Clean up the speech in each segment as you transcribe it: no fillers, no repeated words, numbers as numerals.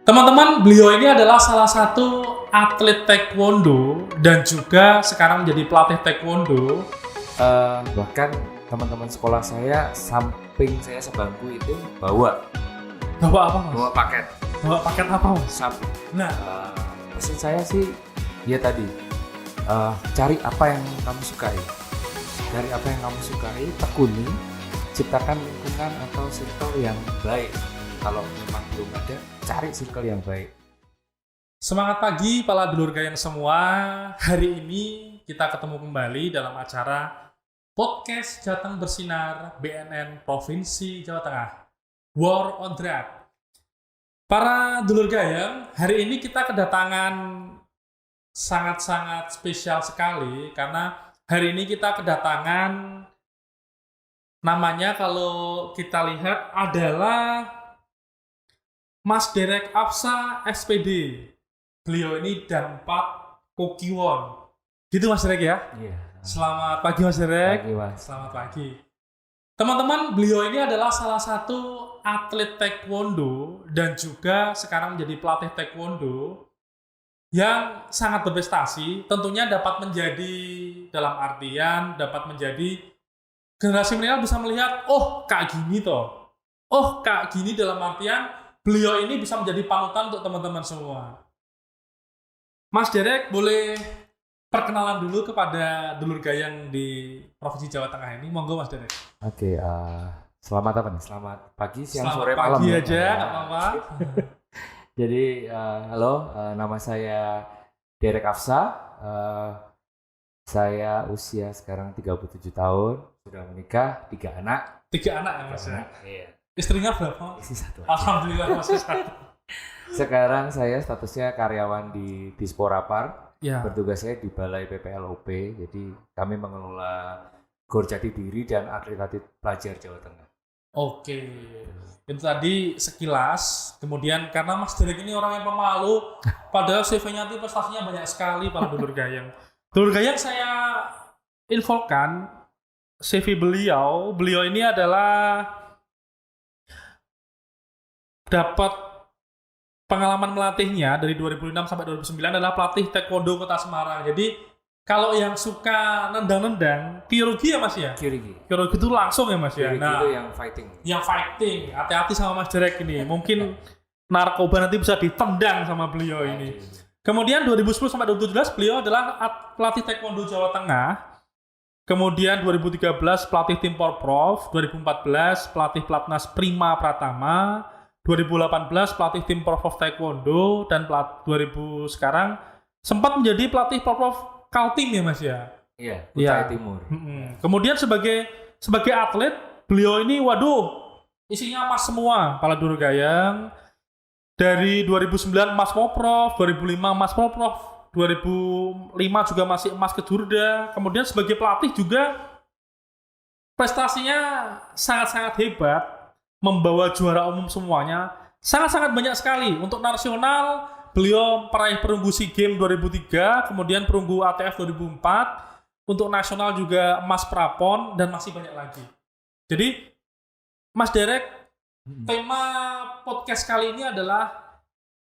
Teman-teman, beliau ini adalah salah satu atlet taekwondo dan juga sekarang menjadi pelatih taekwondo. Bahkan teman-teman sekolah saya samping saya sebangku itu bawa Bawa apa, Mas? paket Bawa paket apa, Mas? sapu. Nah, Pesan saya sih ya tadi cari apa yang kamu sukai, tekuni, ciptakan lingkungan atau circle yang baik. Kalau memang belum ada, cari circle yang baik. semangat pagi para dulur gayeng semua. Hari ini kita ketemu kembali dalam acara Podcast Jateng Bersinar BNN Provinsi Jawa Tengah, War on Draft. Para dulur gayeng, hari ini kita kedatangan sangat-sangat spesial sekali karena hari ini kita kedatangan namanya kalau kita lihat adalah Mas Derek Afsa SPD. Beliau ini Danpat Kokiwon. Gitu Mas Derek ya? Iya. Selamat pagi Mas Derek. Pagi, Mas. Selamat pagi. Teman-teman, beliau ini adalah salah satu atlet taekwondo dan juga sekarang menjadi pelatih taekwondo yang sangat berprestasi. Tentunya dapat menjadi, dalam artian dapat menjadi generasi milenial bisa melihat, oh kayak gini toh. Oh kayak gini dalam artian beliau ini bisa menjadi panutan untuk teman-teman semua. Mas Derek boleh perkenalan dulu kepada dulur gayeng di Provinsi Jawa Tengah ini. Monggo Mas Derek. Oke, selamat apa nih? Selamat pagi, siang, Selamat sore, pagi malam. aja, nggak apa-apa. Jadi, halo, nama saya Derek Afsa. Saya usia sekarang 37 tahun, sudah menikah, 3 anak. 3 anak ya Mas ya? Iya. Istrinya berapa? Isi 1. Alhamdulillah masih 1. Sekarang saya statusnya karyawan di Disporapar. Ya. Bertugas saya di Balai PPLOP. Jadi kami mengelola Gor Jatidiri dan atlet-atlet pelajar Jawa Tengah. Oke. Itu tadi sekilas. Kemudian karena Mas Derek ini orang yang pemalu, padahal CV-nya itu prestasinya banyak sekali para dulur gayeng. Dulur gayeng saya infokan CV beliau ini adalah dapat pengalaman melatihnya dari 2006 sampai 2009 adalah pelatih taekwondo Kota Semarang. Jadi kalau yang suka nendang-nendang, Kyorugi ya Mas ya? Kyorugi Itu langsung ya Mas ya? itu yang fighting. Yang fighting, hati-hati sama Mas Derek ini. Mungkin narkoba nanti bisa ditendang sama beliau ini. Kemudian 2010 sampai 2017 beliau adalah pelatih taekwondo Jawa Tengah. Kemudian 2013 pelatih tim Porprov, 2014 pelatih Platnas Prima Pratama, 2018 pelatih tim Porprov Taekwondo, dan 2000 sekarang sempat menjadi pelatih Porprov Kaltim ya Mas ya? Iya, Kutai Timur. Kemudian sebagai atlet, beliau ini waduh, isinya emas semua, para dulur gayeng. Dari 2009 emas Porprov, 2005 emas Porprov, 2005 juga masih emas Kejurda. Kemudian sebagai pelatih juga prestasinya sangat-sangat hebat, membawa juara umum semuanya, sangat-sangat banyak sekali. Untuk nasional, beliau peraih perunggu SEA Games 2003, kemudian perunggu ATF 2004, untuk nasional juga emas Prapon, dan masih banyak lagi. Jadi, Mas Derek, tema podcast kali ini adalah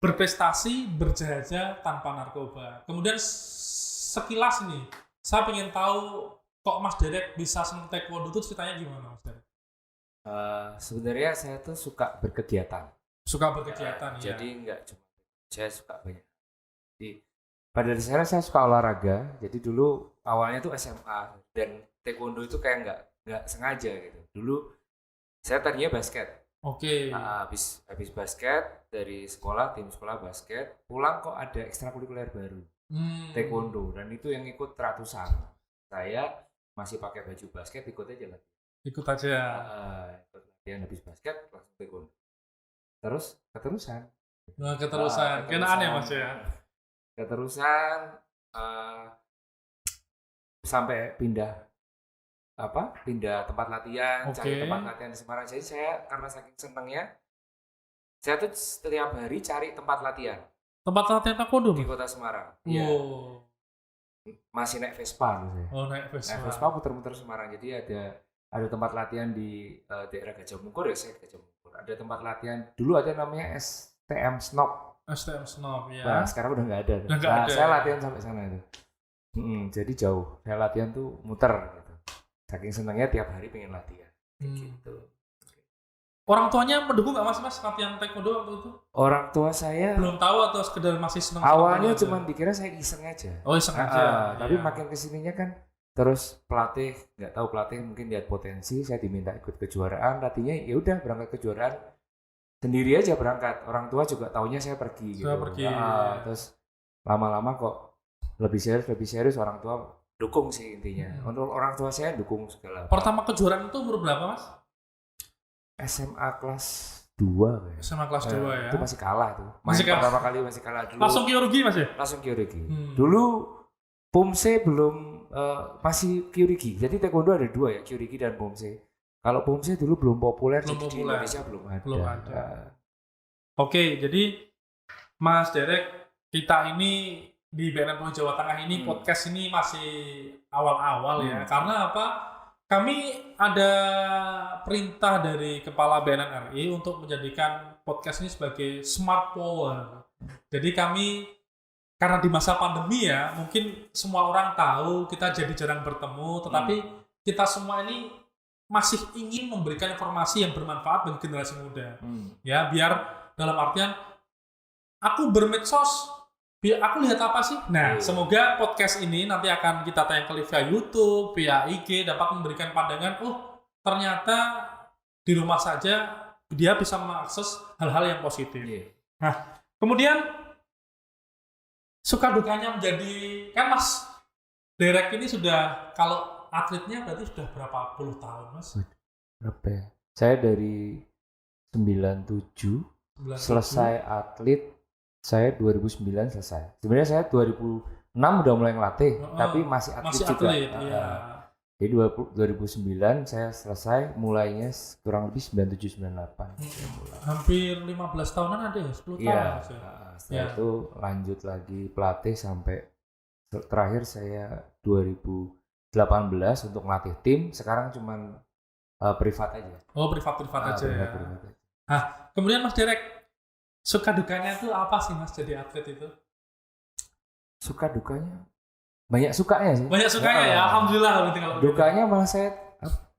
berprestasi, berjaya tanpa narkoba. Kemudian sekilas nih, saya ingin tahu kok Mas Derek bisa senang taekwondo itu ceritanya gimana Mas Derek? Sebenarnya saya tuh suka berkegiatan. Suka berkegiatan ya. Jadi nggak cuma saya suka banyak. Jadi pada dasarnya saya suka olahraga. Jadi dulu awalnya tuh SMA dan taekwondo itu kayak nggak sengaja gitu. Dulu saya tadinya basket. Oke. Habis basket dari sekolah, tim sekolah basket, pulang kok ada ekstrakurikuler baru, taekwondo, dan itu yang ikut ratusan. Saya masih pakai baju basket, ikut aja lah. Ikut aja. Ikut latihan habis basket langsung taekwondo. Terus keterusan. Kenaan ya Mas ya. Keterusan sampai pindah tempat latihan, cari tempat latihan di Semarang. Jadi saya karena saking senengnya, saya tuh setiap hari cari tempat latihan. Tempat latihan taekwondo di Kota Semarang. Iya. Masih naik Vespa gitu ya. Naik Vespa. Naik Vespa muter-muter Semarang. Jadi ada tempat latihan di daerah Gajah Mungkur ya, saya Gajah Mungkur. Ada tempat latihan dulu ada namanya STM Snob. STM Snob ya. Nah, sekarang udah nggak ada. Udah nggak ada. Saya latihan sampai sana itu. Jadi jauh. Saya latihan tuh muter gitu. Saking senangnya tiap hari pengen latihan. Gitu. Orang tuanya mendukung nggak mas latihan taekwondo waktu itu? Orang tua saya belum tahu atau sekedar masih senang? Awalnya cuma dikira saya iseng aja. Oh iseng aja. Tapi makin kesininya kan terus pelatih nggak tahu pelatih mungkin lihat potensi, saya diminta ikut kejuaraan, latihnya ya udah berangkat kejuaraan sendiri aja berangkat. Orang tua juga taunya saya pergi gitu. Terus lama-lama kok lebih serius orang tua dukung sih intinya. Untuk orang tua saya dukung segala. Pertama kejuaraan itu umur berapa mas? SMA kelas 2 SMA kelas 2 ya. Itu masih kalah tuh. Pertama kali masih kalah dulu. Langsung Kyoryugi mas ya? Langsung Kyoryugi. Dulu Pumse belum masih Kyoryugi. Jadi taekwondo ada 2 ya, Kyoryugi dan Pumse. Kalau Pumse dulu belum populer, di Indonesia belum ada. Oke, jadi Mas Derek, kita ini di BNN Polri Jawa Tengah ini podcast ini masih awal-awal ya. Karena apa? Kami ada perintah dari Kepala BNN RI untuk menjadikan podcast ini sebagai smart power. Jadi kami, karena di masa pandemi ya, mungkin semua orang tahu kita jadi jarang bertemu, tetapi kita semua ini masih ingin memberikan informasi yang bermanfaat bagi generasi muda. Ya, biar dalam artian, aku bermedsos, aku lihat apa sih? Nah, semoga podcast ini nanti akan kita tayangkan via YouTube, via IG, dapat memberikan pandangan, ternyata di rumah saja dia bisa mengakses hal-hal yang positif. Nah, kemudian suka dukanya menjadi, kan Mas Derek ini sudah, kalau atletnya berarti sudah berapa puluh tahun Mas? Berapa ya? Saya dari 97 selesai atlet. Saya 2009 selesai. Sebenarnya saya 2006 udah mulai ngelatih, tapi masih atlet juga. Iya. Jadi 2009 saya selesai, mulainya kurang lebih 97-98. Hampir 15 tahunan ada ya, 10 tahun. Setelah itu lanjut lagi pelatih sampai terakhir saya 2018 untuk ngelatih tim. Sekarang cuman privat aja. Oh, privat aja ya. Nah, kemudian Mas Derek, suka dukanya itu apa sih Mas jadi atlet itu? Suka dukanya banyak sukanya sih. Banyak sukanya ya, alhamdulillah. Kalau dukanya malah saya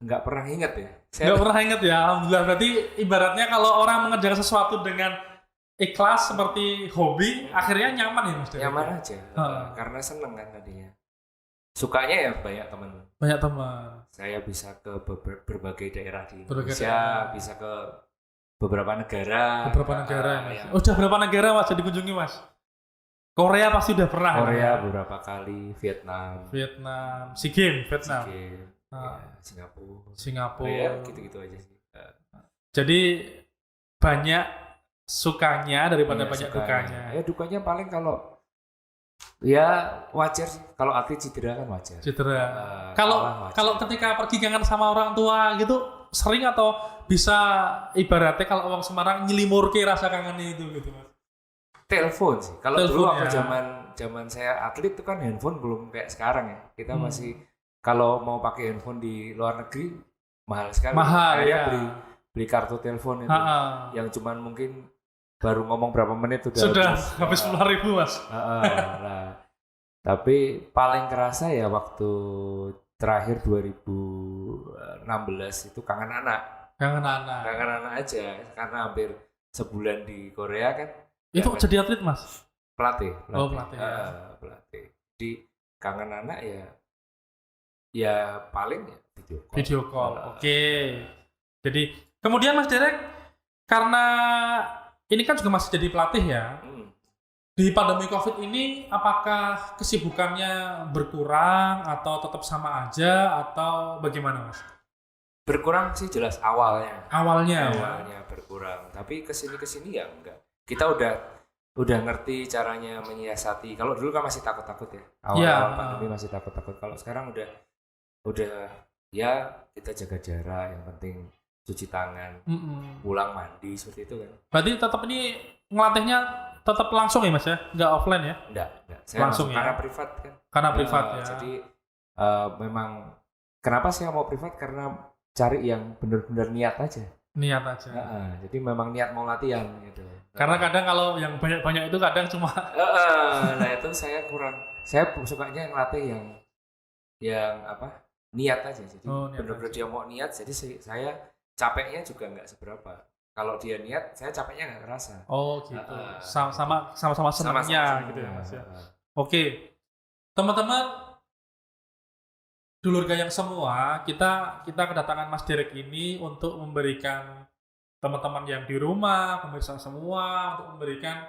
nggak pernah ingat ya. Nggak pernah ingat ya, alhamdulillah. Berarti ibaratnya kalau orang mengerjakan sesuatu dengan ikhlas seperti hobi, akhirnya nyaman ya Mas. Nyaman aja, karena seneng kan tadinya. Sukanya ya banyak teman. Banyak teman. Saya bisa ke berbagai daerah di Indonesia, bisa ke beberapa negara. Mas. Udah berapa negara Mas jadi kunjungi Mas? Korea pasti udah pernah. Korea beberapa kali, Vietnam, SEA Games, Vietnam, Singapura, ya, gitu-gitu aja sih. Jadi banyak sukanya daripada banyak dukanya. Ya dukanya paling kalau ya wajar sih, kalau atlet cedera kan wajar. Kalau ketika pergi kangen sama orang tua gitu sering atau bisa ibaratnya kalau orang Semarang nyelimurke rasa kangennya itu gitu Mas. Telepon sih. Kalau dulu waktu zaman saya atlet itu kan handphone belum kayak sekarang ya. Kita masih kalau mau pakai handphone di luar negeri mahal sekali. Beli kartu telepon itu yang cuman mungkin baru ngomong berapa menit sudah habis 10.000 Mas. Tapi paling kerasa ya waktu terakhir 2016 itu kangen anak aja karena hampir sebulan di Korea kan. Itu jadi atlet Mas? Pelatih. Pelatih. Jadi kangen anak ya paling ya video call. Oke. Jadi kemudian Mas Derek, karena ini kan juga masih jadi pelatih ya. Di pandemi COVID ini apakah kesibukannya berkurang atau tetap sama aja atau bagaimana Mas? Berkurang sih jelas awalnya berkurang, tapi kesini ya enggak. Kita udah ngerti caranya menyiasati. Kalau dulu kan masih takut ya. Awal pandemi masih takut. Kalau sekarang udah ya kita jaga jarak, yang penting cuci tangan, pulang mandi seperti itu kan. Berarti tetap ini ngelatihnya tetap langsung ya Mas ya? Nggak offline ya? Enggak. Saya langsung ya? Karena privat kan. Karena privat ya. Jadi memang kenapa saya mau privat, karena cari yang benar-benar niat aja. Niat aja. Jadi memang niat mau latihan gitu. Karena kadang kalau yang banyak-banyak itu kadang cuma Nah itu saya sukanya ngelatih yang apa niat aja. Jadi benar-benar dia mau niat, jadi saya capeknya juga nggak seberapa. Kalau dia niat, saya capeknya nggak kerasa. Oh gitu. Sama-sama senangnya gitu ya Mas ya. Oke. Teman-teman dulur gayang semua, kita kedatangan Mas Derek ini untuk memberikan teman-teman yang di rumah, pemirsa semua, untuk memberikan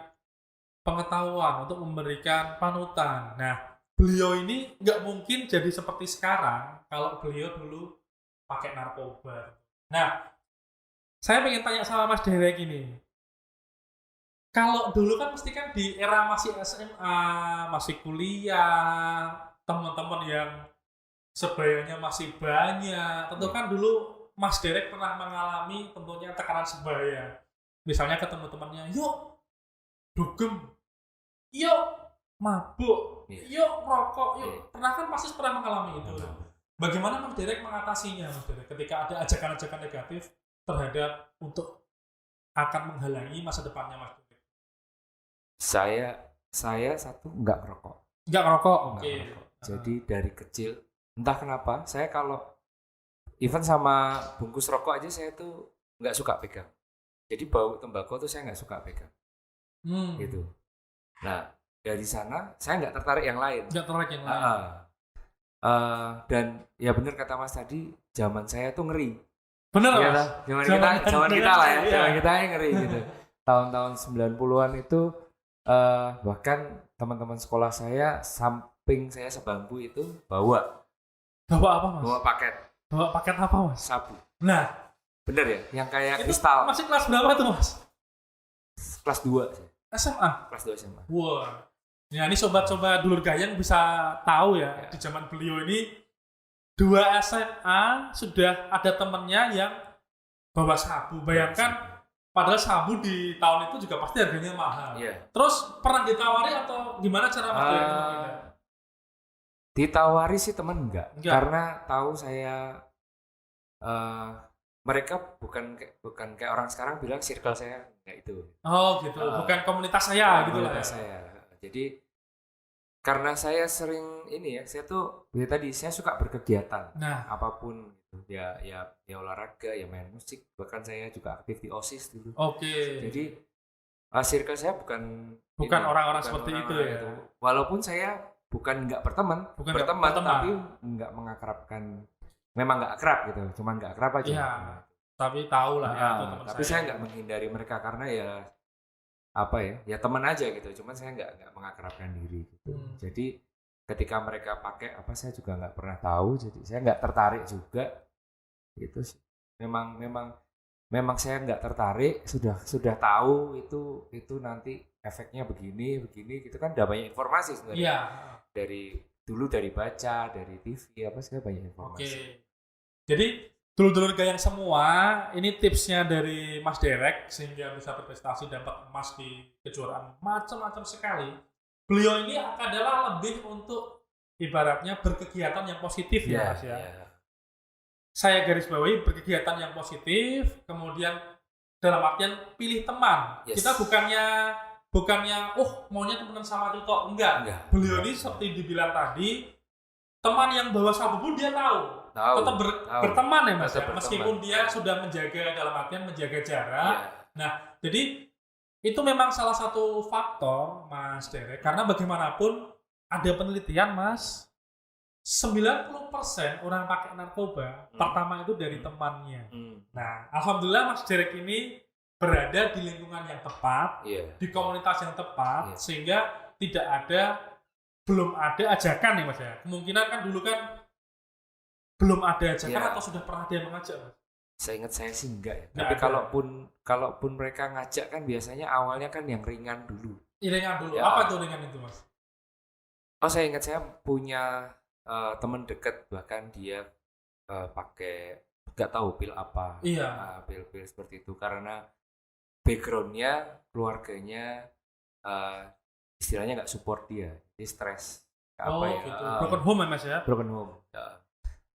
pengetahuan, untuk memberikan panutan. Nah, beliau ini nggak mungkin jadi seperti sekarang kalau beliau dulu pakai narkoba. Nah, saya pengen tanya sama Mas Derek ini. Kalau dulu kan mesti kan di era masih SMA, masih kuliah, teman-teman yang sebayanya masih banyak. Tentu kan dulu Mas Derek pernah mengalami tentunya tekanan sebaya. Misalnya ketemu temannya, yuk dugem, yuk mabuk, yuk rokok, yuk. Pernah kan pasti pernah mengalami itu. Bagaimana Mas Derek mengatasinya, Mas Derek, ketika ada ajakan-ajakan negatif terhadap untuk akan menghalangi masa depannya Mas Derek? Saya satu nggak ngerokok. Nggak ngerokok, oke. Jadi dari kecil, entah kenapa, saya kalau even sama bungkus rokok aja saya tuh nggak suka pegang. Jadi bau tembakau tuh saya nggak suka pegang. Gitu. Nah dari sana saya nggak tertarik yang lain. Nggak tertarik yang lain. Dan ya benar kata Mas tadi, zaman saya tuh ngeri. Bener ya, Mas? Zaman kita lah ya. Zaman kita yang ngeri gitu. Tahun-tahun 90-an itu bahkan teman-teman sekolah saya samping saya sebangku itu bawa apa Mas? Bawa paket apa Mas? Sabu. Nah, bener ya, yang kayak itu kristal. Masih kelas berapa tuh Mas? Kelas 2 SMA. Kelas 2 SMA. Wah. Ya ini sobat-sobat dulur gayang bisa tahu ya, di zaman beliau ini 2 SMA sudah ada temennya yang bawa sabu. Bayangkan padahal sabu di tahun itu juga pasti harganya mahal. Terus pernah ditawari atau gimana cara Mas Derek itu? Ditawari sih teman enggak. Karena tahu saya mereka bukan kayak orang sekarang bilang circle saya enggak itu. Oh gitu, bukan komunitas saya gitu lah. Komunitas saya. Jadi karena saya sering ini ya, saya tuh tadi saya suka berkegiatan. Apapun gitu. Ya olahraga, ya main musik, bahkan saya juga aktif di OSIS dulu. Oke. Jadi circle saya bukan orang-orang seperti itu ya. Gitu. Walaupun saya bukan nggak berteman, tapi nggak mengakrabkan. Memang nggak akrab gitu, cuman nggak akrab aja. Iya, tapi tahu lah ya. Tapi saya nggak menghindari mereka karena ya teman aja gitu. Cuman saya nggak mengakrabkan diri gitu. Jadi ketika mereka pakai apa saya juga nggak pernah tahu. Jadi saya nggak tertarik juga. Itu sih. Memang saya nggak tertarik. Sudah tahu itu nanti efeknya begini gitu kan. Udah banyak informasi sebenarnya. Iya. Dari baca, dari TV apa sih banyak informasi. Oke. Jadi dulur-dulur gayang semua, ini tipsnya dari Mas Derek sehingga bisa berprestasi dapat emas di kejuaraan macam-macam sekali. Beliau ini adalah lebih untuk ibaratnya berkegiatan yang positif ya Mas ya. Saya garis bawahi berkegiatan yang positif, kemudian dalam artian pilih teman. Kita bukannya maunya temenan sama itu kok, enggak. Beliau ini seperti dibilang tadi, teman yang bawa sabu pun dia tahu. Tetap berteman ya Mas, meskipun dia sudah menjaga dalam artian menjaga jarak. Nah, jadi itu memang salah satu faktor Mas Derek, karena bagaimanapun ada penelitian Mas, 90% orang pakai narkoba pertama itu dari temannya. Nah, alhamdulillah Mas Derek ini berada di lingkungan yang tepat, di komunitas yang tepat, sehingga belum ada ajakan nih Mas ya. Kemungkinan kan dulu kan belum ada ajakan atau sudah pernah dia mengajak Mas? Saya ingat saya sih enggak ya. Tapi kalaupun mereka ngajak kan biasanya awalnya kan yang ringan dulu. Ringan dulu. Apa tuh ringan itu Mas? Saya ingat saya punya teman dekat, bahkan dia pakai nggak tahu pil apa. Pil-pil seperti itu karena backgroundnya, keluarganya istilahnya nggak support dia, jadi stres. Gitu. Broken home Mas ya? Broken home.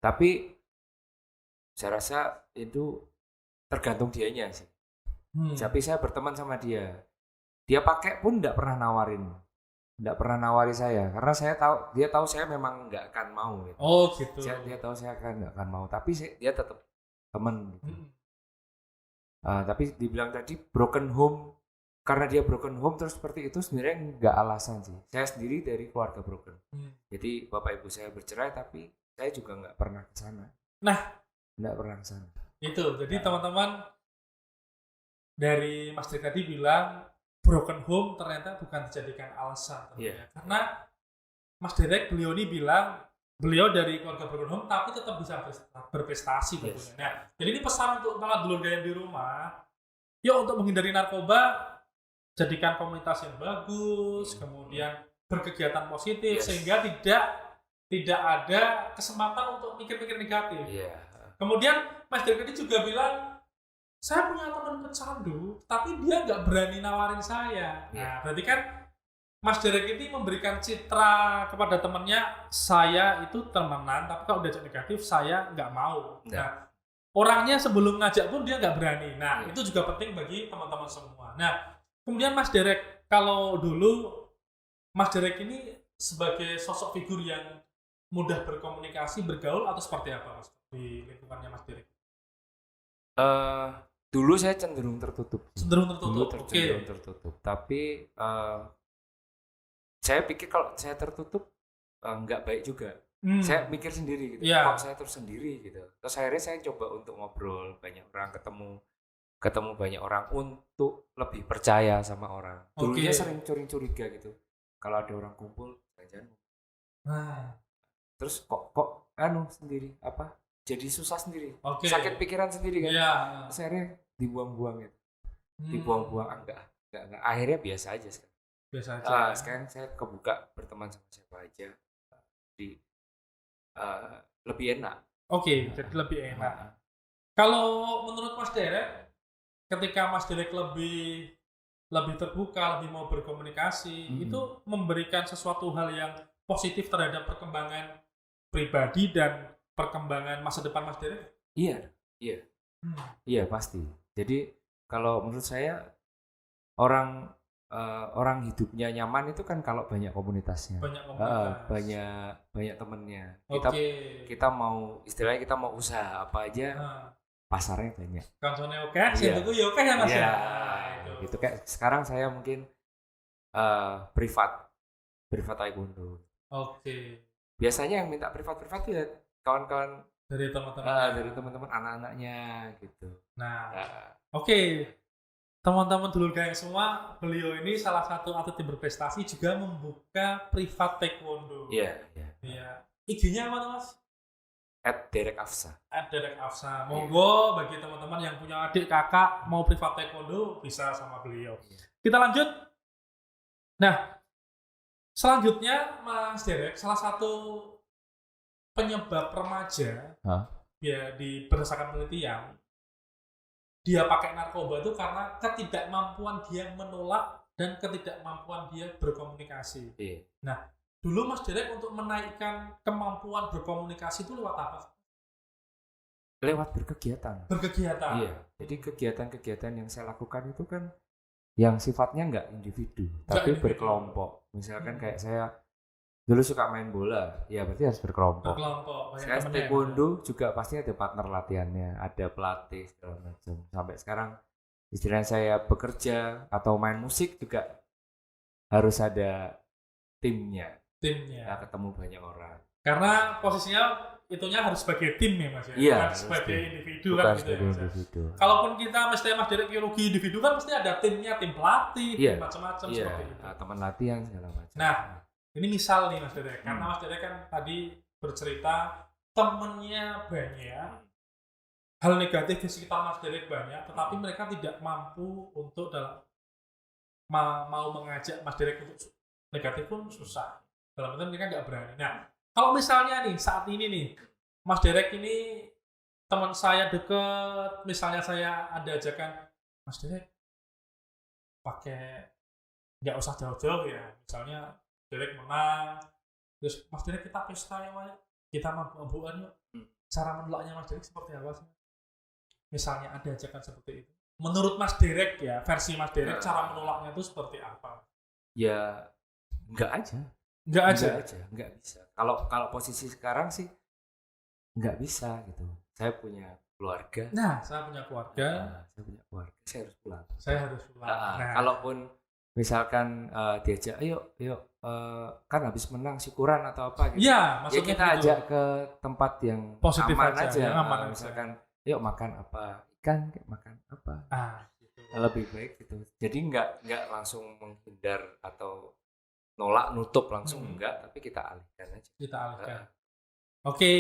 Tapi saya rasa itu tergantung dianya sih. Tapi saya berteman sama dia. Dia pakai pun nggak pernah nawari saya karena dia tahu saya memang nggak akan mau gitu. Oh gitu. Dia tahu saya nggak akan mau, tapi dia tetap teman gitu. Tapi dibilang tadi broken home, karena dia broken home terus seperti itu sebenarnya nggak alasan sih. Saya sendiri dari keluarga broken. Jadi bapak ibu saya bercerai tapi saya juga nggak pernah ke sana. Nggak pernah ke sana. Itu. Jadi teman-teman dari Mas Derek tadi bilang broken home ternyata bukan dijadikan alasan. Karena Mas Derek beliau ini bilang beliau dari keluarga broken home tapi tetap bisa berprestasi tentunya. Nah, jadi ini pesan untuk para dulur gayam di rumah. Yuk untuk menghindari narkoba, jadikan komunitas yang bagus, kemudian berkegiatan positif sehingga tidak ada kesempatan untuk mikir-mikir negatif. Kemudian Mas Derek ini juga bilang, saya punya teman pecandu, tapi dia nggak berani nawarin saya. Nah, berarti kan Mas Derek ini memberikan citra kepada temannya, saya itu temenan, tapi kalau diajak negatif saya nggak mau. Nah, orangnya sebelum ngajak pun dia nggak berani. Nah, itu juga penting bagi teman-teman semua. Nah, kemudian Mas Derek, kalau dulu Mas Derek ini sebagai sosok figur yang mudah berkomunikasi, bergaul atau seperti apa Mas di lingkungannya Mas Derek? Dulu saya cenderung tertutup. Cenderung tertutup. Tapi saya pikir kalau saya tertutup nggak baik juga. Saya mikir sendiri gitu. Kok saya terus sendiri gitu. Terus akhirnya saya coba untuk ngobrol, banyak orang ketemu banyak orang untuk lebih percaya sama orang. Dulunya sering curiga gitu. Kalau ada orang kumpul, jangan. Terus kok sendiri apa? Jadi susah sendiri. Sakit pikiran sendiri kan. Terus akhirnya dibuang-buang gitu. Dibuang-buang enggak. Akhirnya biasa aja sekarang. Sekarang saya kebuka berteman sama siapa aja. Jadi lebih enak. Jadi lebih enak. Kalau menurut Mas Derek, ketika Mas Derek lebih terbuka, lebih mau berkomunikasi, itu memberikan sesuatu hal yang positif terhadap perkembangan pribadi dan perkembangan masa depan Mas Derek? Iya pasti. Jadi kalau menurut saya orang hidupnya nyaman itu kan kalau banyak komunitasnya, banyak temennya. Kita mau istilahnya kita mau usaha apa aja, pasarnya banyak. Kancone itu ya Mas ya. Itu kayak sekarang saya mungkin privat taekwondo. Biasanya yang minta privat ya kawan-kawan dari teman-teman anak-anaknya gitu. Teman-teman dulur gayeng semua, beliau ini salah satu atlet yang berprestasi juga membuka privat taekwondo. Iya. IG-nya apa Mas? @DerekAfsa. Monggo bagi teman-teman yang punya adik kakak mau privat taekwondo bisa sama beliau. Kita lanjut. Nah, selanjutnya Mas Derek, salah satu penyebab remaja berdasarkan penelitian dia pakai narkoba itu karena ketidakmampuan dia menolak dan ketidakmampuan dia berkomunikasi. Nah, dulu Mas Derek untuk menaikkan kemampuan berkomunikasi itu lewat apa? Lewat berkegiatan. Iya. Jadi kegiatan-kegiatan yang saya lakukan itu kan yang sifatnya nggak individu, tapi berkelompok. Misalkan kayak saya dulu suka main bola, ya berarti harus berkelompok. Saya taekwondo juga pasti ada partner latihannya, ada pelatih segala macam. Sampai sekarang istilahnya saya bekerja atau main musik juga harus ada timnya. Ya, ketemu banyak orang. Karena posisinya itunya harus sebagai tim ya Mas ya. Bukan sebagai individu kan gitu ya. Kalaupun kita mesti Mas Derek biologi individu kan mesti ada timnya, tim pelatih, tim macam-macam seperti itu. Teman latihan segala macam. Nah, ini misal nih Mas Derek, karena Mas Derek kan tadi bercerita temennya banyak, hal negatif di sekitar Mas Derek banyak, tetapi mereka tidak mampu untuk mau mengajak Mas Derek untuk negatif pun susah. Dalam artian mereka nggak berani. Nah, kalau misalnya nih saat ini nih, Mas Derek ini teman saya deket, misalnya saya ada ajakan, Mas Derek pakai nggak usah jauh-jauh ya, misalnya Derek menang, terus Mas Derek kita pesta ya, kita mabuk-mabukan yuk. Cara menolaknya Mas Derek seperti apa sih? misalnya ada ajakan seperti itu, menurut Mas Derek ya, versi Mas Derek cara menolaknya itu seperti apa? Ya enggak aja. Enggak aja. Enggak bisa. Kalau posisi sekarang sih enggak bisa gitu. Saya punya keluarga. Nah, saya punya keluarga. Saya harus pulang. Nah, kalaupun misalkan diajak, ayo kan habis menang syukuran atau apa gitu. Iya, Ya kita gitu. ajak ke tempat yang Positif aman aja. Yang aman aja. Misalkan, yuk makan apa? Ikan, makan apa? Gitu. Lebih baik gitu. Jadi nggak langsung menghindar atau nolak nutup langsung enggak, tapi kita alihkan aja. Oke.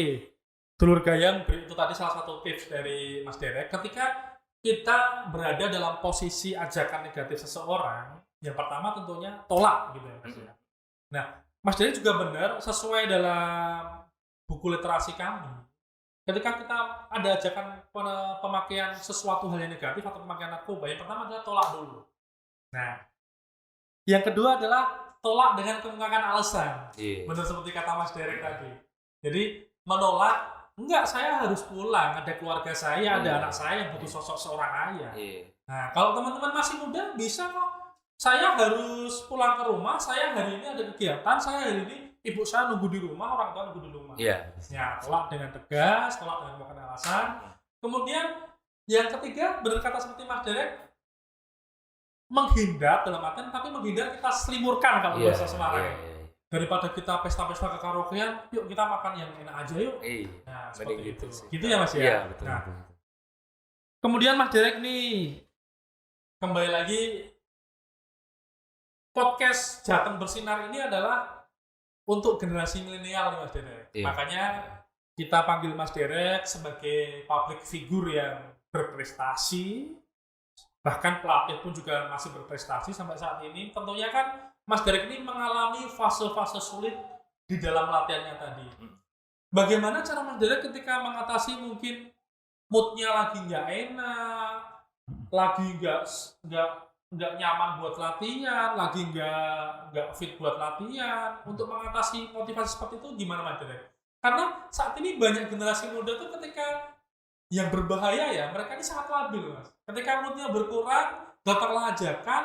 Dulur Gayang, itu tadi salah satu tips dari Mas Derek. Ketika kita berada dalam posisi ajakan negatif seseorang, yang pertama tentunya tolak gitu ya Mas ya. Nah, Mas Derek juga benar, sesuai dalam buku literasi kami. Ketika kita ada ajakan pemakaian sesuatu hal yang negatif atau pemakaian narkoba, yang pertama adalah tolak dulu. Nah, yang kedua adalah tolak dengan menggunakan alasan. Benar seperti kata Mas Derek tadi. Jadi menolak, enggak, saya harus pulang, ada keluarga saya, ada anak saya yang butuh sosok seorang ayah. Nah, kalau teman-teman masih muda bisa kok. Saya harus pulang ke rumah, saya hari ini ada kegiatan, saya hari ini ibu saya nunggu di rumah, orang tua nunggu di rumah. Ya, tolak dengan tegas, tolak dengan menggunakan alasan. Kemudian yang ketiga, benar kata seperti Mas Derek, menghindar dalam artian, tapi menghindar kita selimurkan kalau bahasa Semarang. Daripada kita pesta-pesta ke karaokean, yuk kita makan yang enak aja yuk. Nah, seperti itu. Gitu ya Mas ya? Iya, betul. Kemudian Mas Derek nih, kembali lagi, podcast Jateng Bersinar ini adalah untuk generasi milenial nih Mas Derek. Makanya kita panggil Mas Derek sebagai public figure yang berprestasi, bahkan pelatih pun juga masih berprestasi sampai saat ini. Tentunya kan Mas Derek ini mengalami fase-fase sulit di dalam latihannya tadi. Bagaimana cara Mas Derek ketika mengatasi mungkin moodnya lagi nggak enak, lagi nggak nyaman buat latihan, lagi nggak fit buat latihan, untuk mengatasi motivasi seperti itu gimana Mas Derek? Karena saat ini banyak generasi muda tuh ketika yang berbahaya ya, mereka ini sangat labil Mas. Ketika moodnya berkurang, datanglah ajakan,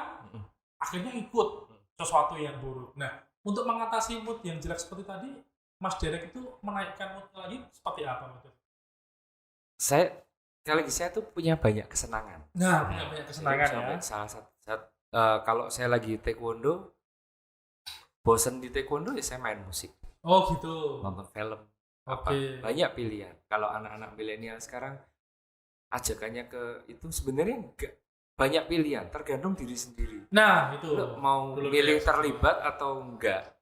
akhirnya ikut sesuatu yang buruk. Nah, untuk mengatasi mood yang jelek seperti tadi, Mas Derek itu menaikkan moodnya lagi seperti apa Mas Derek? Saya tuh punya banyak kesenangan. Punya banyak kesenangan ya. Salah satu kalau saya lagi taekwondo, bosen di taekwondo ya saya main musik. Oh gitu. Nonton film. Banyak pilihan. Kalau anak-anak milenial sekarang ajakannya ke itu sebenarnya enggak banyak pilihan, tergantung diri sendiri. Nah, itu. Lu mau milih terlibat atau enggak.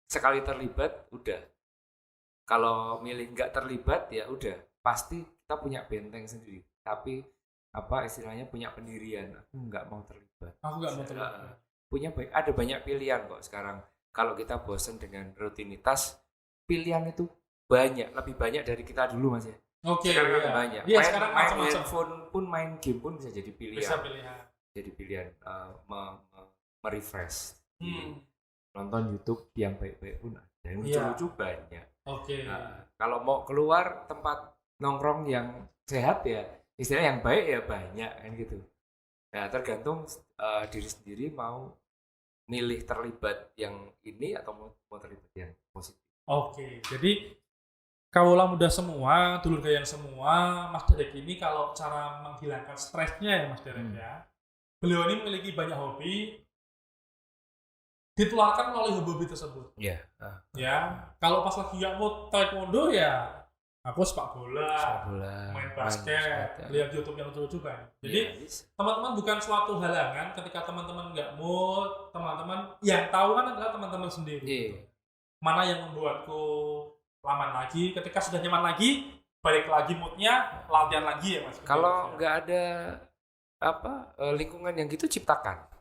Sekali terlibat udah. Kalau milih enggak terlibat ya udah, pasti kita punya benteng sendiri. Tapi istilahnya punya pendirian. Aku enggak mau terlibat. Ada banyak pilihan kok sekarang. Kalau kita bosan dengan rutinitas, pilihan itu lebih banyak dari kita dulu Mas ya. Sekarang banyak. Main handphone pun, main game pun bisa jadi pilihan. Jadi pilihan merefresh. Nonton YouTube yang baik-baik pun ada, yang lucu-lucu banyak. Kalau mau keluar tempat nongkrong yang sehat ya, istilahnya yang baik ya banyak kan gitu. Nah, tergantung diri sendiri mau milih terlibat yang ini atau mau terlibat yang positif. Jadi kaulah muda semua, dulur gayang semua, Mas Derek ini kalau cara menghilangkan stresnya ya Mas Derek ya, beliau ini memiliki banyak hobi, ditularkan melalui hobi tersebut. Kalau pas lagi nggak mau taekwondo ya, aku sepak bola, main basket, lihat YouTube yang lucu-lucu kan. Jadi teman-teman bukan suatu halangan ketika teman-teman nggak mood, teman-teman yang tahu kan adalah teman-teman sendiri. Mana yang membuatku lama lagi, ketika sudah nyaman lagi, balik lagi moodnya, latihan lagi ya Mas. Kalau nggak ada lingkungan yang gitu, ciptakan.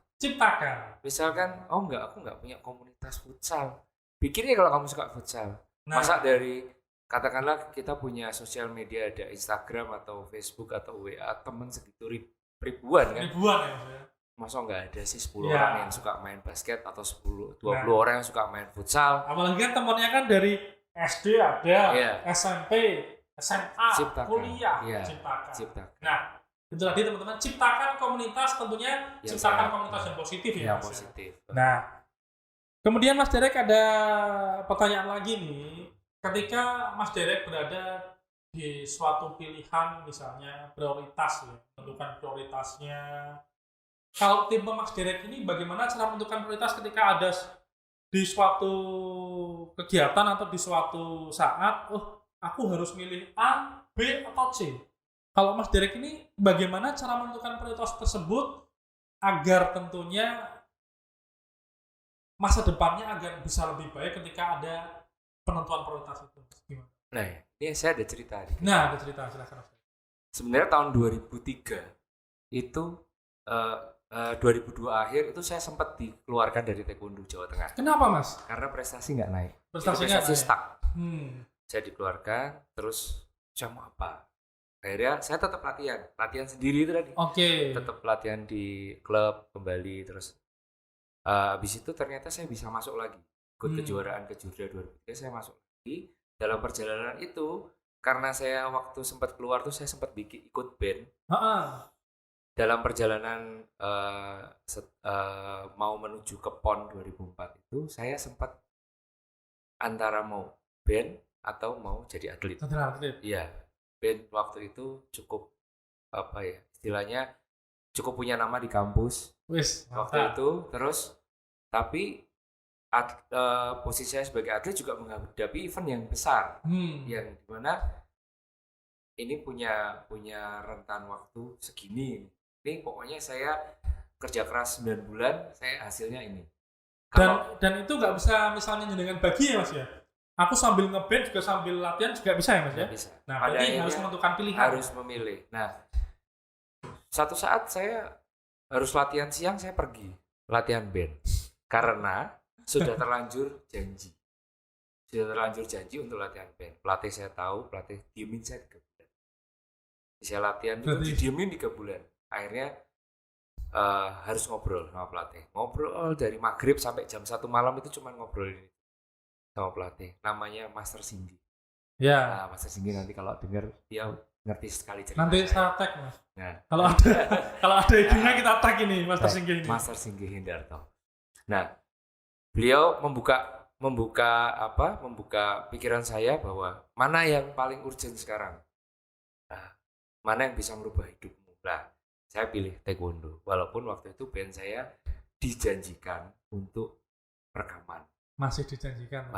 Misalkan, aku nggak punya komunitas futsal. Pikirnya kalau kamu suka futsal, masa dari katakanlah kita punya sosial media, ada Instagram atau Facebook atau WA, teman segitu ribuan kan? Ribuan ya. Masa nggak ada sih 10 orang yang suka main basket atau 10-20 orang yang suka main futsal. Apalagi kan temannya kan dari SD ada, SMP, SMA, Ciptakan. kuliah, Iya, ciptakan. ciptakan. Nah, itu tadi teman-teman, ciptakan komunitas, tentunya Yang ciptakan sehat. komunitas yang positif ya, Yang Mas. positif. Nah, kemudian Mas Derek ada pertanyaan lagi nih. Ketika Mas Derek berada di suatu pilihan, misalnya prioritas ya, menentukan prioritasnya. Kalau tipe Mas Derek ini bagaimana cara menentukan prioritas ketika ada di suatu kegiatan atau di suatu saat, aku harus milih A, B, atau C. Kalau Mas Derek ini bagaimana cara menentukan prioritas tersebut agar tentunya masa depannya agar bisa lebih baik ketika ada penentuan prioritas itu? Gimana? Nah, ini saya ada cerita nih. Nah, ada cerita, silakan. Sebenarnya tahun 2003 itu 2002 akhir itu saya sempat dikeluarkan dari Taekwondo Jawa Tengah. Kenapa, Mas? Karena prestasi nggak naik. Prestasi nggak naik. stuck. Hmm. Saya dikeluarkan, terus saya mau apa? Akhirnya saya tetap latihan sendiri itu tadi. Oke. Tetap latihan di klub kembali, terus habis itu ternyata saya bisa masuk lagi. Ikut kejuaraan Kejurda 2003 saya masuk lagi. Dalam perjalanan itu, karena saya waktu sempat keluar tuh saya sempat ikut band. Dalam perjalanan mau menuju ke PON 2004 itu saya sempat antara mau band atau mau jadi atlet. Iya, band waktu itu cukup apa ya istilahnya cukup punya nama di kampus. Waktu itu terus tapi posisi saya sebagai atlet juga menghadapi event yang besar, yang dimana ini punya rentan waktu segini. Ini pokoknya saya kerja keras 9 bulan, saya hasilnya ini. Dan itu nggak bisa misalnya dengan bagi ya Mas ya? Aku sambil ngeband juga sambil latihan juga bisa ya Mas ya? Bisa. Nah, berarti harus menentukan pilihan. Harus memilih. Nah, satu saat saya harus latihan siang, saya pergi latihan band. Karena sudah terlanjur janji. Sudah terlanjur janji untuk latihan band. Pelatih saya tahu, pelatih diemin saya 3 bulan. Saya latihan itu didiemin 3 bulan. Akhirnya harus ngobrol sama pelatih. Ngobrol dari maghrib sampai jam 1 malam itu cuma ngobrol ini sama pelatih. Namanya Master Singgi. Ya. Nah, Master Singgi nanti kalau dengar dia ngerti sekali cerita. Nanti saya tag Mas. Nah. Kalau ada idenya kita tag ini Master Singgi ini. Master Singgi Hindarto. Nah, beliau membuka pikiran saya bahwa mana yang paling urgent sekarang. Nah, mana yang bisa merubah hidupmu. Nah, saya pilih Taekwondo. Walaupun waktu itu band saya dijanjikan untuk rekaman. Masih dijanjikan.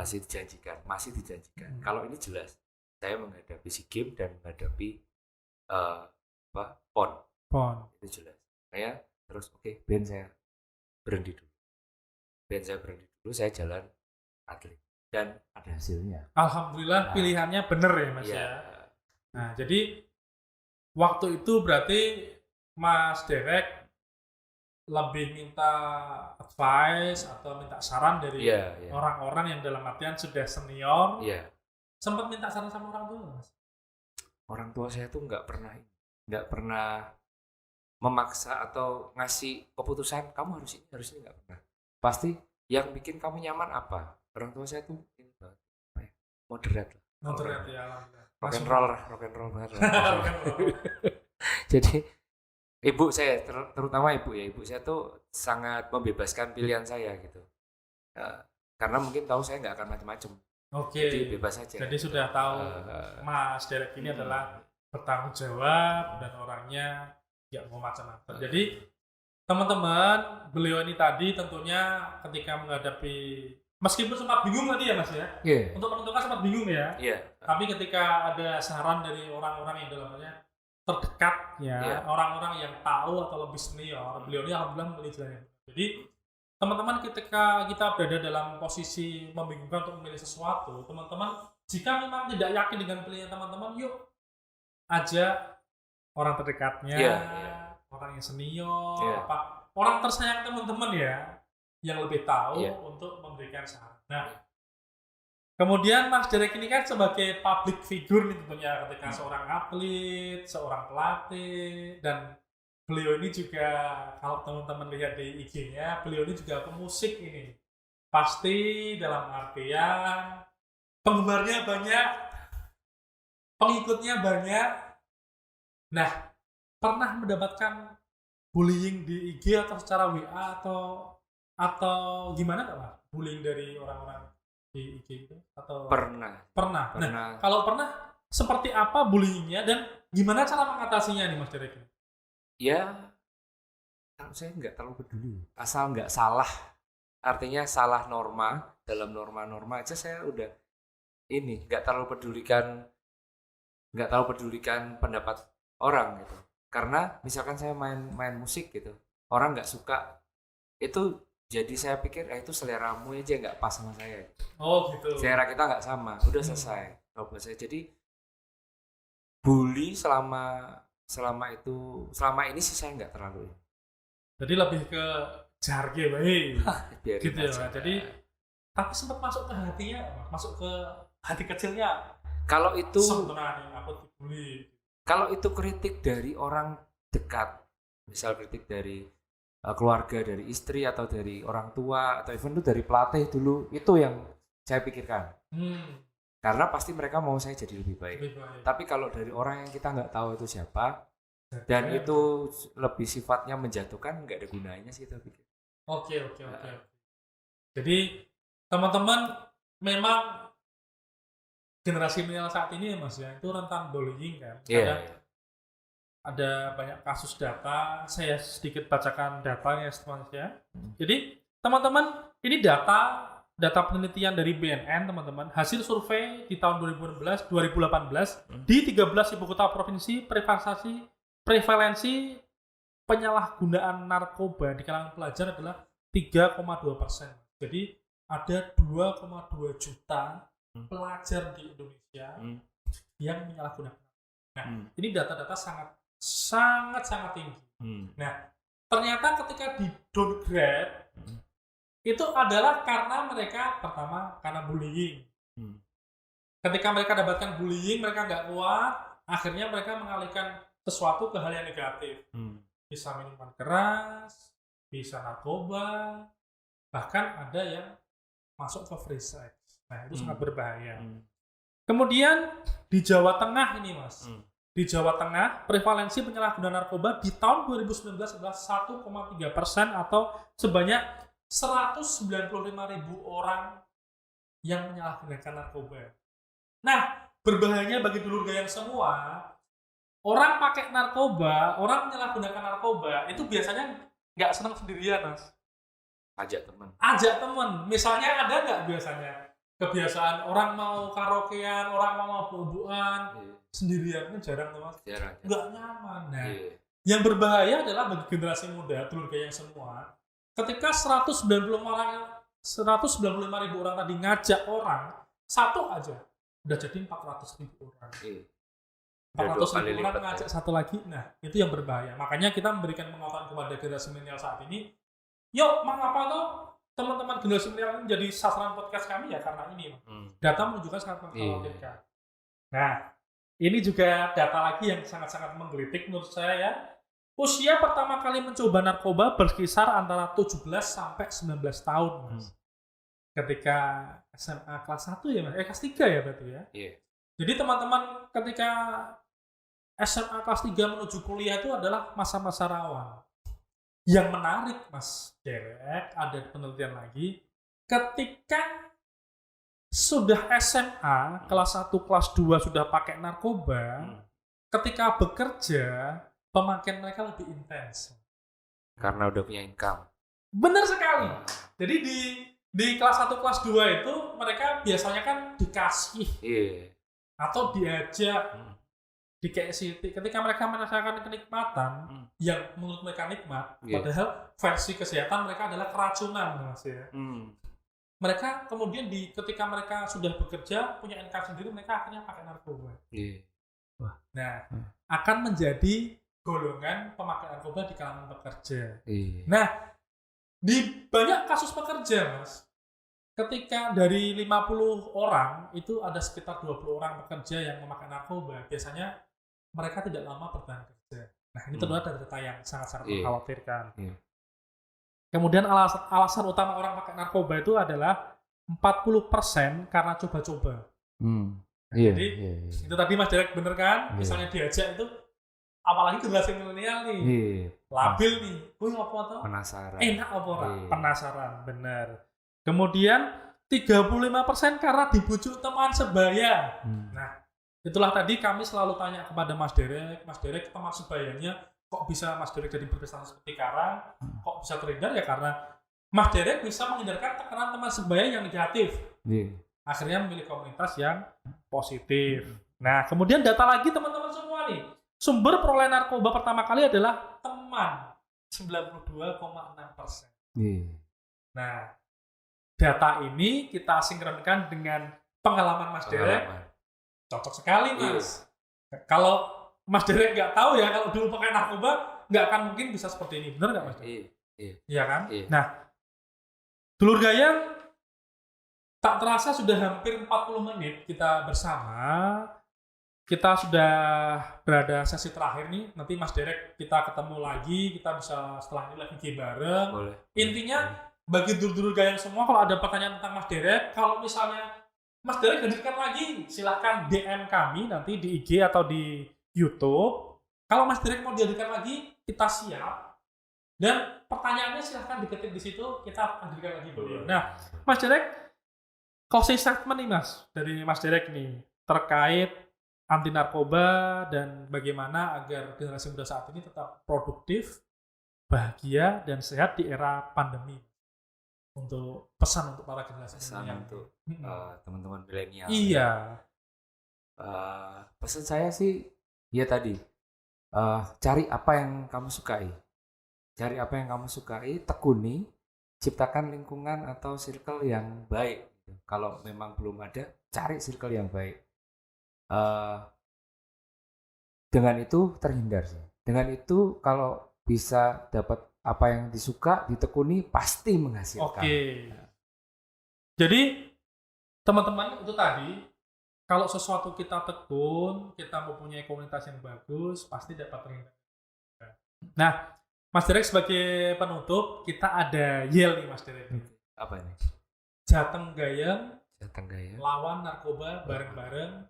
Kalau ini jelas, saya menghadapi SEA Games dan menghadapi PON. Itu jelas. Saya terus band saya berhenti dulu. Saya jalan atlet dan ada hasilnya. Alhamdulillah pilihannya bener ya Mas ya. Nah, jadi waktu itu berarti Mas Derek lebih minta advice atau minta saran dari orang-orang yang dalam artian sudah senior. Sempat minta saran sama orang tua Mas? Orang tua saya tuh nggak pernah memaksa atau ngasih keputusan kamu harus ini nggak pernah. Pasti yang bikin kamu nyaman apa? Orang tua saya tuh moderat ya. Rock and roll banget. Jadi ibu saya, terutama ibu saya tuh sangat membebaskan pilihan saya gitu. Karena mungkin tahu saya nggak akan macam-macam. Jadi bebas saja. Jadi sudah tahu Mas Derek ini adalah bertanggung jawab dan orangnya nggak mau macam-macam. Jadi teman-teman, beliau ini tadi tentunya ketika menghadapi, meskipun sempat bingung tadi ya Mas ya, untuk menentukan sempat bingung ya. Tapi ketika ada saran dari orang-orang yang dalamnya terdekat ya, orang-orang yang tahu atau lebih senior, beliau ini alhamdulillah memilih jalan yang benar. Jadi teman-teman, ketika kita berada dalam posisi membingungkan untuk memilih sesuatu, teman-teman jika memang tidak yakin dengan pilihan teman-teman, yuk ajak orang terdekatnya, orang yang senior, orang tersayang teman-teman ya, yang lebih tahu untuk memberikan saran. Nah, kemudian Mas Derek ini kan sebagai public figure nih tentunya, ketika seorang atlet, seorang pelatih, dan beliau ini juga kalau teman-teman lihat di IG-nya, beliau ini juga pemusik ini. Pasti dalam artian penggemarnya banyak, pengikutnya banyak. Nah, pernah mendapatkan bullying di IG atau secara WA atau gimana nggak Pak? Bullying dari orang-orang di IG itu atau Pernah. Nah, kalau pernah seperti apa bullyingnya dan gimana cara mengatasinya nih Mas Derek? Ya, kalau saya nggak terlalu peduli. Asal nggak salah. Artinya salah norma, dalam norma-norma aja saya udah ini nggak terlalu pedulikan pendapat orang gitu. Karena misalkan saya main musik gitu, orang nggak suka, itu jadi saya pikir itu seleramu aja nggak pas sama saya. Oh gitu. Selera kita nggak sama, udah selesai. Kalau buat saya jadi bully selama ini sih saya nggak terlalu. Jadi lebih ke jarge baik. Biarin Gitu ya. aja. Jadi tapi sempat masuk ke hatinya, masuk ke hati kecilnya. Kalau itu Sebenarnya aku dibully. Kalau itu kritik dari orang dekat, misal kritik dari keluarga, dari istri atau dari orang tua atau even itu dari pelatih dulu, itu yang saya pikirkan. Karena pasti mereka mau saya jadi lebih baik. Tapi kalau dari orang yang kita nggak tahu itu siapa dan itu lebih sifatnya menjatuhkan, nggak ada gunanya sih kita pikir. Oke. Jadi teman-teman memang generasi milenial saat ini ya Mas ya, itu rentan bullying kan. Ada banyak kasus data, saya sedikit bacakan datanya Mas ya. Jadi teman-teman, ini data penelitian dari BNN teman-teman, hasil survei di tahun 2018 di 13 ibu kota provinsi, prevalensi penyalahgunaan narkoba di kalangan pelajar adalah 3,2%. Jadi ada 2,2 juta pelajar di Indonesia yang menyalahgunakan. Nah, ini data-data sangat tinggi. Nah, ternyata ketika di downgrade itu adalah karena mereka pertama karena bullying. Ketika mereka dapatkan bullying, mereka nggak kuat, akhirnya mereka mengalihkan sesuatu ke hal yang negatif. Bisa minuman keras, bisa narkoba, bahkan ada yang masuk ke free sex. Nah, itu sangat berbahaya. Kemudian di Jawa Tengah ini Mas, di Jawa Tengah prevalensi penyalahgunaan narkoba di tahun 2019 adalah 1,3% atau sebanyak 195.000 orang yang menyalahgunakan narkoba. Nah, berbahayanya bagi dulur gayang semua, orang pakai narkoba, orang menyalahgunakan narkoba itu biasanya nggak senang sendirian Mas. Ajak teman. Misalnya ada nggak biasanya kebiasaan orang mau karaokean, orang mau mabuk-mabukan sendirian kan jarang tuh Mas. Jarang. Nggak nyaman. Nah, yang berbahaya adalah bagi generasi muda, dulur gayang semua. Ketika 195.000 orang tadi ngajak orang, satu aja udah jadi 400.000 orang. 400.000 orang ngajak satu lagi. Nah, itu yang berbahaya. Makanya kita memberikan penguatan kepada generasi milenial saat ini. Yuk, mengapa tuh teman-teman generasi milenial menjadi sasaran podcast kami ya karena ini. Data menunjukkan sangat mengkhawatirkan. Nah, ini juga data lagi yang sangat-sangat menggelitik menurut saya ya. Usia pertama kali mencoba narkoba berkisar antara 17 sampai 19 tahun, Mas. Ketika SMA kelas 1 ya, Mas? Kelas 3 ya berarti ya? Jadi teman-teman ketika SMA kelas 3 menuju kuliah itu adalah masa-masa rawan. Yang menarik, Mas Derek, ada penelitian lagi, ketika sudah SMA, kelas 1, kelas 2 sudah pakai narkoba, ketika bekerja, pemakaian mereka lebih intens. Karena udah punya income. Benar sekali. Jadi di kelas 1, kelas 2 itu mereka biasanya kan dikasih atau diajak dikasih. Ketika mereka merasakan kenikmatan yang menurut mereka nikmat, padahal versi kesehatan mereka adalah keracunan, Mas ya. Mereka kemudian ketika mereka sudah bekerja punya income sendiri, mereka akhirnya pakai narkoba. Nah, akan menjadi golongan pemakai narkoba di kalangan pekerja. Nah, di banyak kasus pekerja, Mas, ketika dari 50 orang itu ada sekitar 20 orang pekerja yang memakai narkoba, biasanya mereka tidak lama bertahan kerja. Nah, ini terdapat data yang sangat-sangat mengkhawatirkan. Kemudian alasan utama orang pakai narkoba itu adalah 40% karena coba-coba. Jadi itu tadi Mas Derek bener kan? Misalnya diajak itu, apalagi generasi milenial nih, labil nih, apa tuh? Penasaran. Enak apa ora? Penasaran, bener. Kemudian 35% karena dibujuk teman sebaya. Nah, itulah tadi kami selalu tanya kepada Mas Derek teman sebayanya kok bisa Mas Derek jadi berprestasi seperti sekarang? Kok bisa terhindar? Ya karena Mas Derek bisa menghindarkan tekanan teman sebaya yang negatif. Akhirnya memilih komunitas yang positif. Nah, kemudian data lagi teman-teman semua nih. Sumber perolehan narkoba pertama kali adalah teman, 92,6%. Nah, data ini kita sinkronkan dengan pengalaman Mas Derek. Cocok sekali, Mas. Kalau Mas Derek nggak tahu ya, kalau dulu pakai narkoba, nggak akan mungkin bisa seperti ini. Benar nggak, Mas Derek? Iya kan? Nah, Dulur Gayang, tak terasa sudah hampir 40 menit kita bersama. Kita sudah berada sesi terakhir nih. Nanti Mas Derek kita ketemu lagi. Kita bisa setelah ini lagi game bareng. Boleh. Intinya bagi dulur-dulur Gayang semua, kalau ada pertanyaan tentang Mas Derek, kalau misalnya Mas Derek hadirkan lagi, silahkan DM kami nanti di IG atau di YouTube. Kalau Mas Derek mau dihadirkan lagi, kita siap. Dan pertanyaannya silahkan diketik di situ, kita hadirkan lagi beliau. Nah, Mas Derek, closing statement nih Mas, dari Mas Derek nih, terkait anti narkoba dan bagaimana agar generasi muda saat ini tetap produktif, bahagia, dan sehat di era pandemi. Untuk pesan untuk para generasi milenial, untuk teman-teman milenial. Iya. Pesan saya sih, ya tadi, cari apa yang kamu sukai. Cari apa yang kamu sukai, tekuni, ciptakan lingkungan atau circle yang baik. Kalau memang belum ada, cari circle yang baik. Dengan itu terhindar sih. Dengan itu kalau bisa dapat apa yang disuka, ditekuni, pasti menghasilkan. Oke. Jadi teman-teman itu tadi, kalau sesuatu kita tekun, kita mempunyai komunitas yang bagus, pasti dapat terhindar. Nah, Mas Derek sebagai penutup, kita ada yel nih Mas Derek. Apa ini? Jateng Gayang, lawan narkoba bareng-bareng,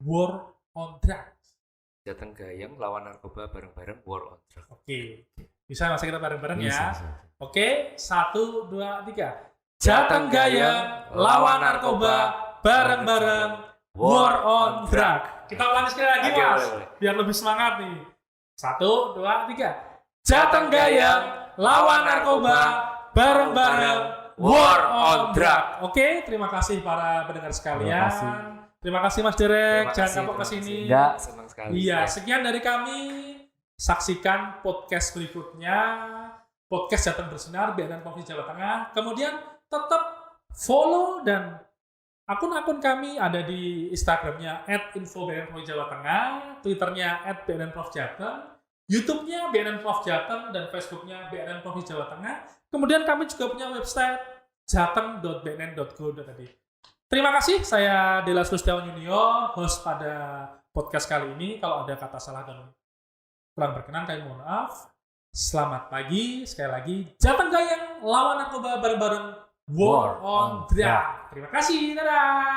war on drugs. Jateng Gayang lawan narkoba bareng-bareng, war on drugs. Oke. Bisa masa kita bareng-bareng ya? Bisa. Oke, 1, 2, 3. Jateng Gayang lawan narkoba bareng-bareng, war on drugs. Kita ulangi sekali lagi Mas, biar lebih semangat nih. 1, 2, 3. Jateng Gayang lawan narkoba bareng-bareng, war on drugs. Oke, terima kasih para pendengar sekalian. Terima kasih Mas Derek, jangan kapok kesini. Enggak, senang sekali. Iya, sekian dari kami. Saksikan podcast berikutnya, podcast Jateng Bersinar, BNN Provinsi Jawa Tengah. Kemudian tetap follow dan akun-akun kami ada di Instagramnya @info_bnnprovinsi_jawa_tengah, Twitternya @bnnprofjateng, YouTube-nya BNN Prof Jateng, dan Facebook-nya BNN Provinsi Jawa Tengah. Kemudian kami juga punya website jateng.bnn.go.id. Terima kasih, saya Delas Lustiawan Junior, host pada podcast kali ini. Kalau ada kata salah dan kurang berkenan, kami mohon maaf. Selamat pagi, sekali lagi, Jateng Gayang lawan narkoba bareng-bareng, war on drugs. Terima kasih, dadah.